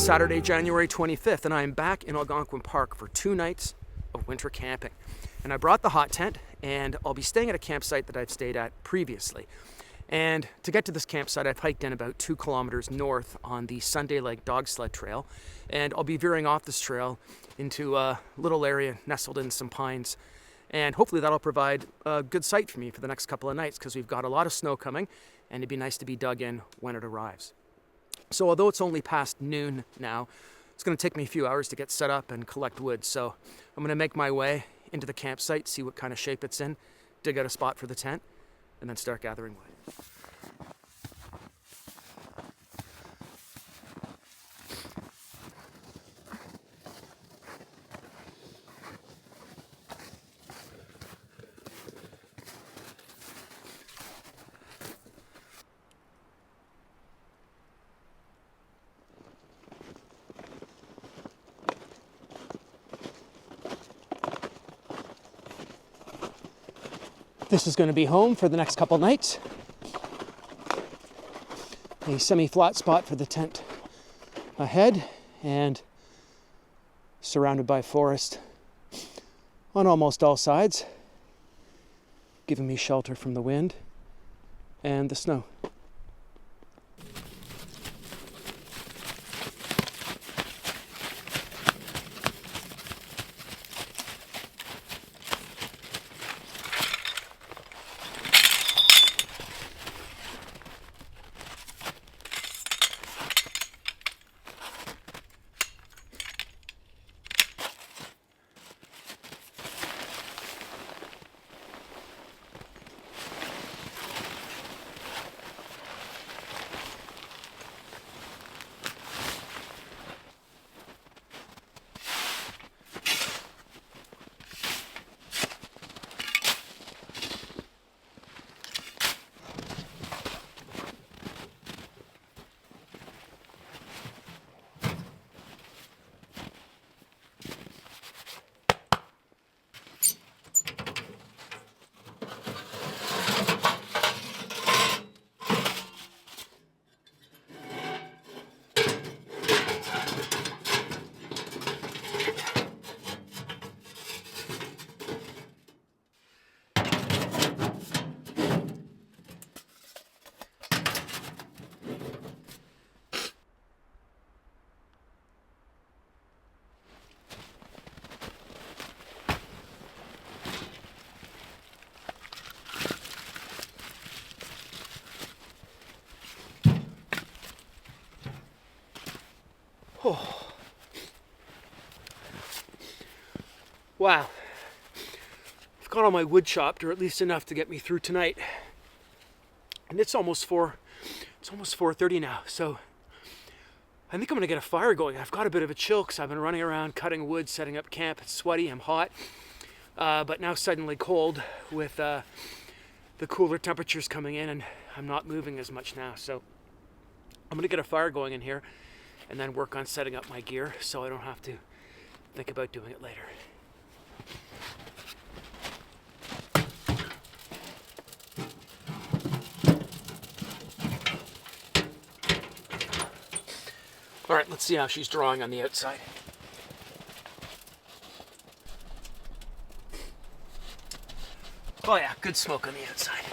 Saturday, January 25th, and I am back in Algonquin Park for 2 nights of winter camping. And I brought the hot tent, and I'll be staying at a campsite that I've stayed at previously. And to get to this campsite, I've hiked in about 2 kilometers north on the Sunday Lake dog sled trail, and I'll be veering off this trail into a little area nestled in some pines. And hopefully that'll provide a good site for me for the next couple of nights, because we've got a lot of snow coming, and it'd be nice to be dug in when it arrives. So although it's only past noon now, it's going to take me a few hours to get set up and collect wood. So I'm going to make my way into the campsite, see what kind of shape it's in, dig out a spot for the tent, and then start gathering wood. This is going to be home for the next couple nights. A semi-flat spot for the tent ahead, and surrounded by forest on almost all sides, giving me shelter from the wind and the snow. Oh. Wow. I've got all my wood chopped, or at least enough to get me through tonight. And it's almost 4:30 now, so I think I'm gonna get a fire going. I've got a bit of a chill because I've been running around cutting wood, setting up camp. It's sweaty, I'm hot, but now suddenly cold with the cooler temperatures coming in, and I'm not moving as much now. So I'm gonna get a fire going in here and then work on setting up my gear so I don't have to think about doing it later. All right, let's see how she's drawing on the outside. Oh yeah, good smoke on the outside.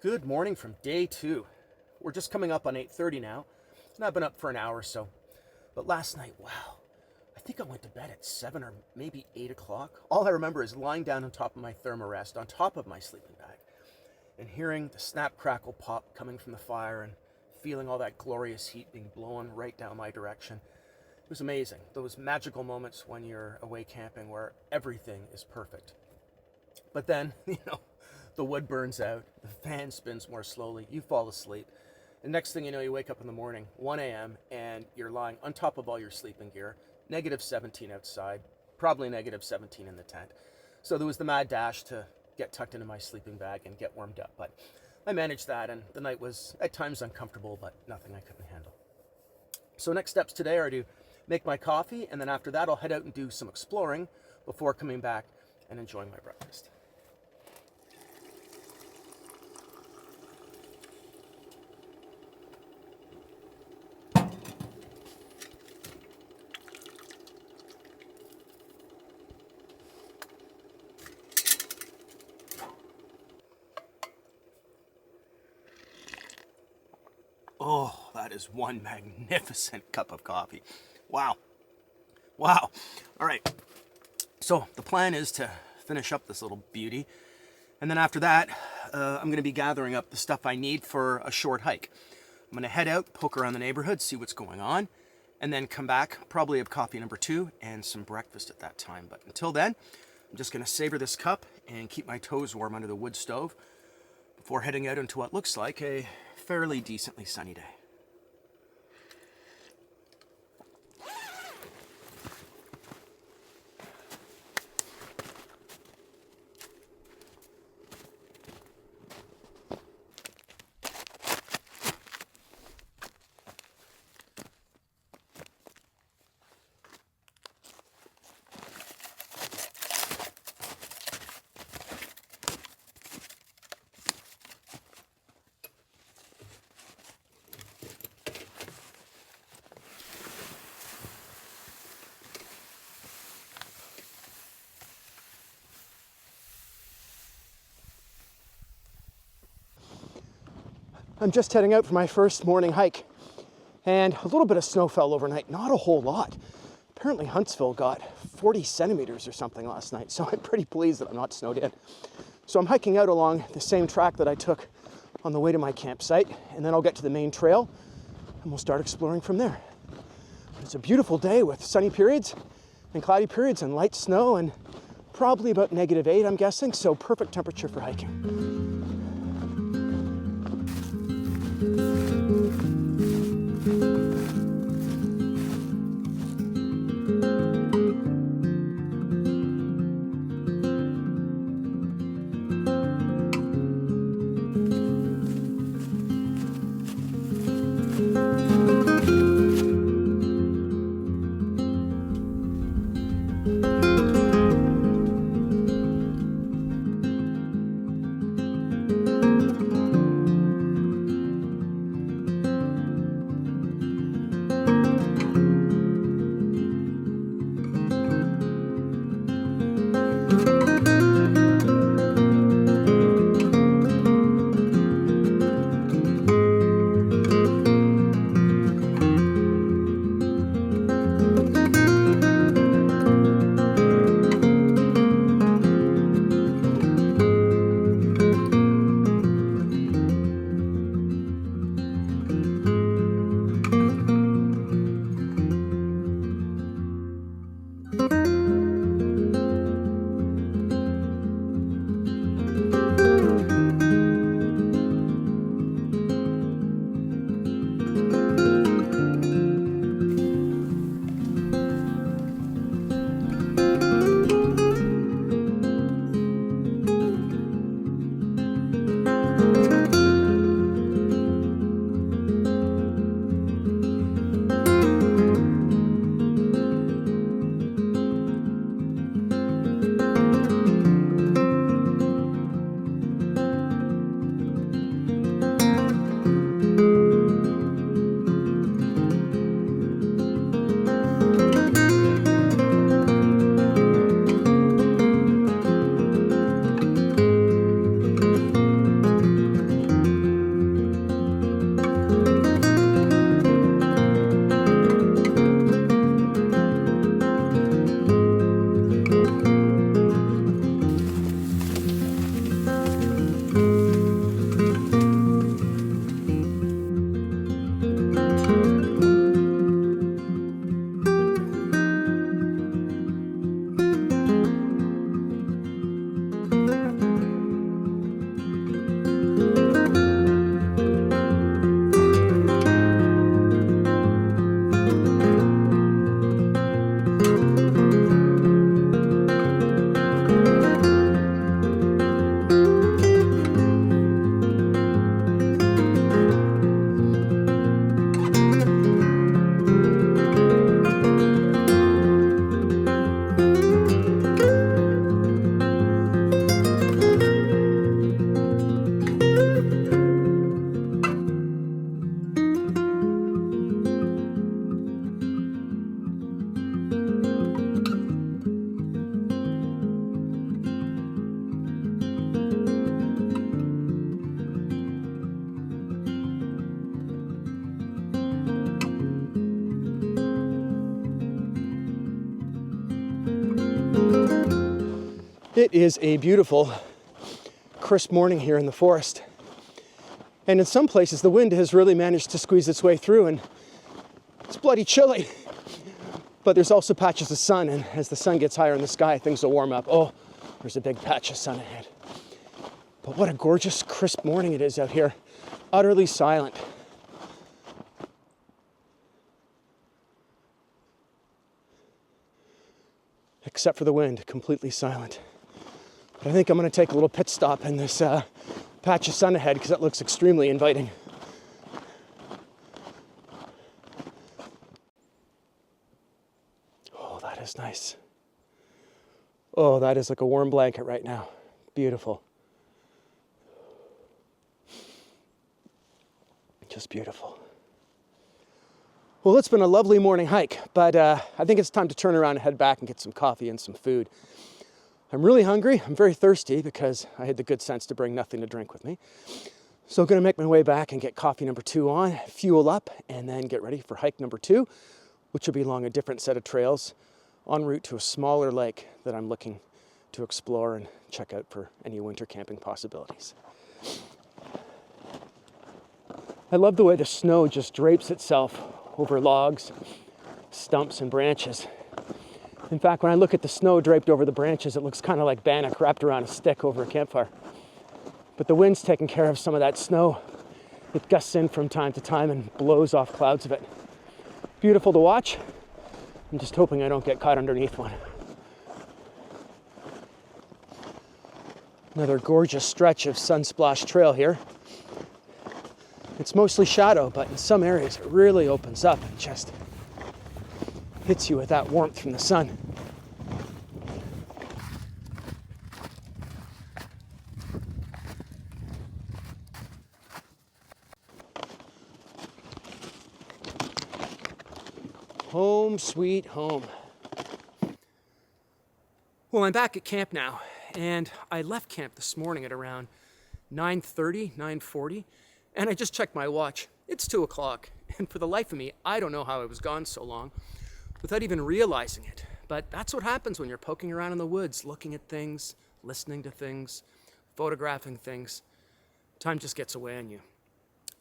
Good morning from day 2. We're just coming up on 8:30 now, and I've been up for an hour or so. But last night, wow, I think I went to bed at 7 or maybe 8 o'clock. All I remember is lying down on top of my thermarest, on top of my sleeping bag, and hearing the snap, crackle, pop coming from the fire and feeling all that glorious heat being blown right down my direction. It was amazing. Those magical moments when you're away camping where everything is perfect. But then, the wood burns out, the fan spins more slowly, you fall asleep. The next thing you know, you wake up in the morning, 1 a.m., and you're lying on top of all your sleeping gear, -17 outside, probably negative 17 in the tent. So there was the mad dash to get tucked into my sleeping bag and get warmed up. But I managed that, and the night was at times uncomfortable, but nothing I couldn't handle. So next steps today are to make my coffee, and then after that I'll head out and do some exploring before coming back and enjoying my breakfast. Oh, that is one magnificent cup of coffee. Wow. Wow. All right. So the plan is to finish up this little beauty. And then after that, I'm going to be gathering up the stuff I need for a short hike. I'm going to head out, poke around the neighborhood, see what's going on, and then come back, probably have coffee number 2 and some breakfast at that time. But until then, I'm just going to savor this cup and keep my toes warm under the wood stove before heading out into what looks like a fairly decently sunny day. I'm just heading out for my first morning hike, and a little bit of snow fell overnight, not a whole lot. Apparently Huntsville got 40 centimeters or something last night, so I'm pretty pleased that I'm not snowed in. So I'm hiking out along the same track that I took on the way to my campsite, and then I'll get to the main trail and we'll start exploring from there. It's a beautiful day with sunny periods and cloudy periods and light snow, and probably about -8, I'm guessing, so perfect temperature for hiking. It is a beautiful, crisp morning here in the forest. And in some places, the wind has really managed to squeeze its way through, and it's bloody chilly. But there's also patches of sun, and as the sun gets higher in the sky, things will warm up. Oh, there's a big patch of sun ahead. But what a gorgeous, crisp morning it is out here. Utterly silent. Except for the wind, completely silent. But I think I'm going to take a little pit stop in this patch of sun ahead because it looks extremely inviting. Oh, that is nice. Oh, that is like a warm blanket right now. Beautiful. Just beautiful. Well, it's been a lovely morning hike, but I think it's time to turn around and head back and get some coffee and some food. I'm really hungry. I'm very thirsty because I had the good sense to bring nothing to drink with me. So I'm going to make my way back and get coffee number 2 on, fuel up, and then get ready for hike number 2, which will be along a different set of trails en route to a smaller lake that I'm looking to explore and check out for any winter camping possibilities. I love the way the snow just drapes itself over logs, stumps, and branches. In fact, when I look at the snow draped over the branches, it looks kind of like bannock wrapped around a stick over a campfire. But the wind's taking care of some of that snow. It gusts in from time to time and blows off clouds of it. Beautiful to watch. I'm just hoping I don't get caught underneath one. Another gorgeous stretch of sun-splashed trail here. It's mostly shadow, but in some areas it really opens up and just hits you with that warmth from the sun. Home sweet home. Well, I'm back at camp now, and I left camp this morning at around 9:30, 9:40. And I just checked my watch. It's 2 o'clock. And for the life of me, I don't know how I was gone so long without even realizing it. But that's what happens when you're poking around in the woods, looking at things, listening to things, photographing things. Time just gets away on you.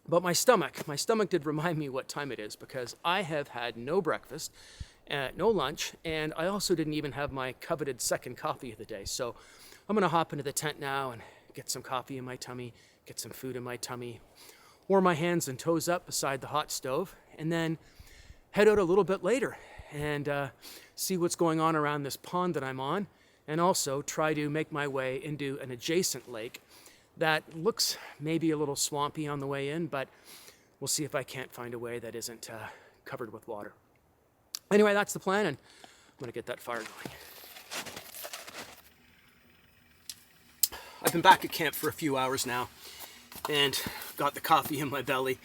But my stomach did remind me what time it is because I have had no breakfast, no lunch, and I also didn't even have my coveted second coffee of the day. So I'm going to hop into the tent now and get some coffee in my tummy, get some food in my tummy, warm my hands and toes up beside the hot stove, and then head out a little bit later and see what's going on around this pond that I'm on, and also try to make my way into an adjacent lake that looks maybe a little swampy on the way in, but we'll see if I can't find a way that isn't covered with water. Anyway, that's the plan, and I'm going to get that fire going. I've been back at camp for a few hours now and got the coffee in my belly,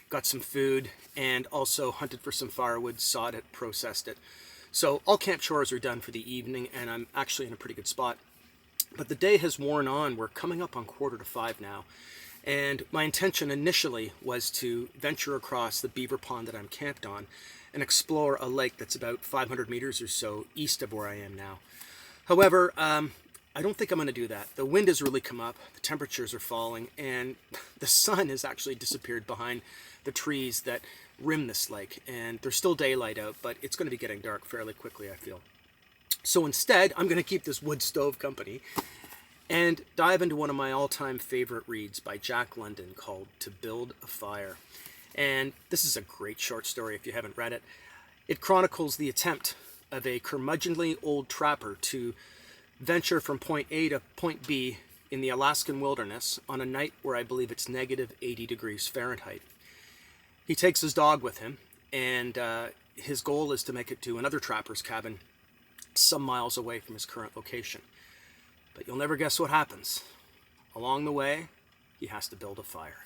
got some food, and also hunted for some firewood, sawed it, processed it. So all camp chores are done for the evening, and I'm actually in a pretty good spot. But the day has worn on. We're coming up on 4:45 now. And my intention initially was to venture across the beaver pond that I'm camped on and explore a lake that's about 500 meters or so east of where I am now. However, I don't think I'm going to do that. The wind has really come up, the temperatures are falling, and the sun has actually disappeared behind the trees that rim this lake. And there's still daylight out, but it's going to be getting dark fairly quickly, I feel. So instead, I'm going to keep this wood stove company and dive into one of my all-time favorite reads by Jack London called To Build a Fire. And this is a great short story if you haven't read it. It chronicles the attempt of a curmudgeonly old trapper to venture from point A to point B in the Alaskan wilderness on a night where I believe it's negative 80 degrees Fahrenheit. He takes his dog with him, and his goal is to make it to another trapper's cabin some miles away from his current location. But you'll never guess what happens. Along the way, he has to build a fire.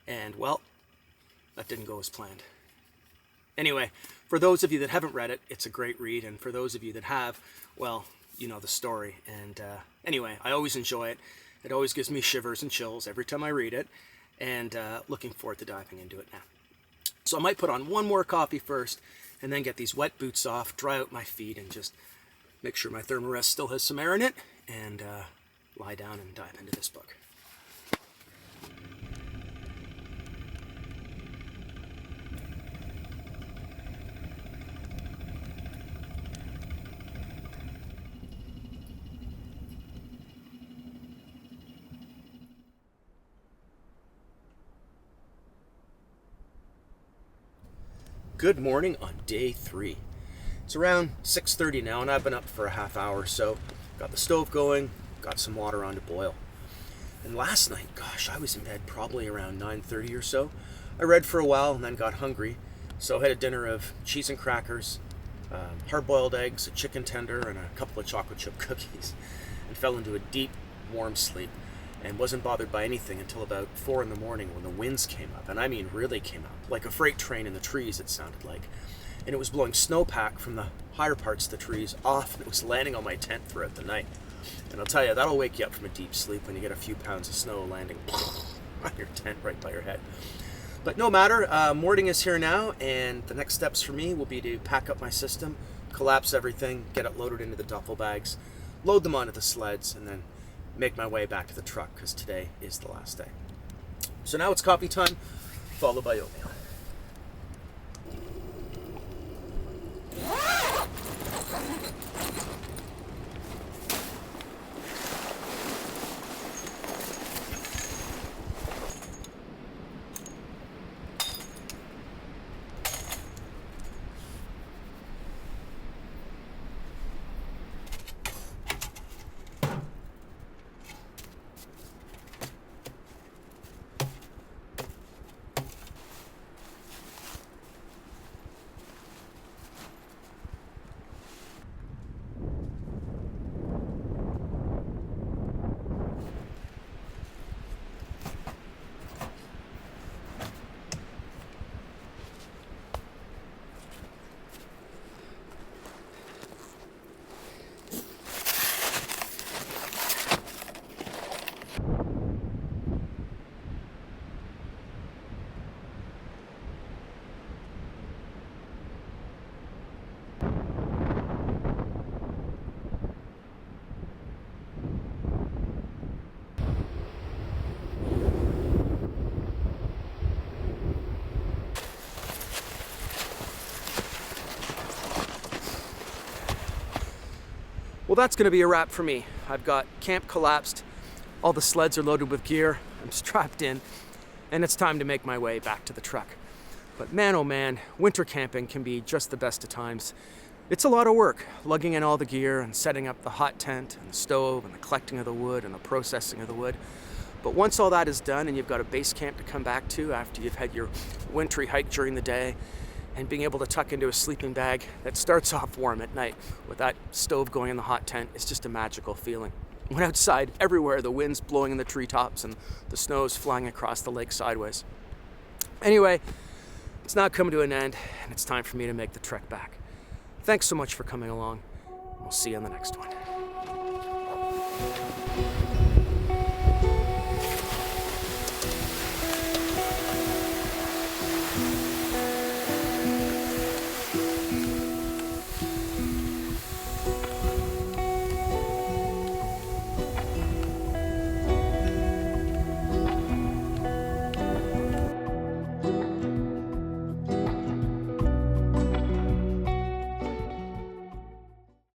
And, well, that didn't go as planned. Anyway, for those of you that haven't read it, it's a great read. And for those of you that have, well, you know the story. And anyway, I always enjoy it. It always gives me shivers and chills every time I read it. And looking forward to diving into it now. So I might put on one more coffee first and then get these wet boots off, dry out my feet, and just make sure my Thermarest still has some air in it, and lie down and dive into this book. Good morning on day 3. It's around 6:30 now, and I've been up for a half hour or so. Got the stove going, got some water on to boil. And last night, gosh, I was in bed probably around 9:30 or so. I read for a while and then got hungry, so I had a dinner of cheese and crackers, hard-boiled eggs, a chicken tender, and a couple of chocolate chip cookies, and fell into a deep, warm sleep, and wasn't bothered by anything until about 4 in the morning when the winds came up, and I mean really came up, like a freight train in the trees it sounded like. And it was blowing snowpack from the higher parts of the trees off, and it was landing on my tent throughout the night. And I'll tell you, that'll wake you up from a deep sleep when you get a few pounds of snow landing on your tent right by your head. But no matter, morning is here now, and the next steps for me will be to pack up my system, collapse everything, get it loaded into the duffel bags, load them onto the sleds, and then make my way back to the truck, because today is the last day. So now it's coffee time, followed by oatmeal. Well, that's going to be a wrap for me. I've got camp collapsed, all the sleds are loaded with gear, I'm strapped in, and it's time to make my way back to the truck. But man, oh man, winter camping can be just the best of times. It's a lot of work, lugging in all the gear and setting up the hot tent and the stove and the collecting of the wood and the processing of the wood. But once all that is done and you've got a base camp to come back to after you've had your wintry hike during the day, and being able to tuck into a sleeping bag that starts off warm at night with that stove going in the hot tent, it's just a magical feeling. When outside, everywhere, the wind's blowing in the treetops and the snow's flying across the lake sideways. Anyway, it's now come to an end, and it's time for me to make the trek back. Thanks so much for coming along. We'll see you on the next one.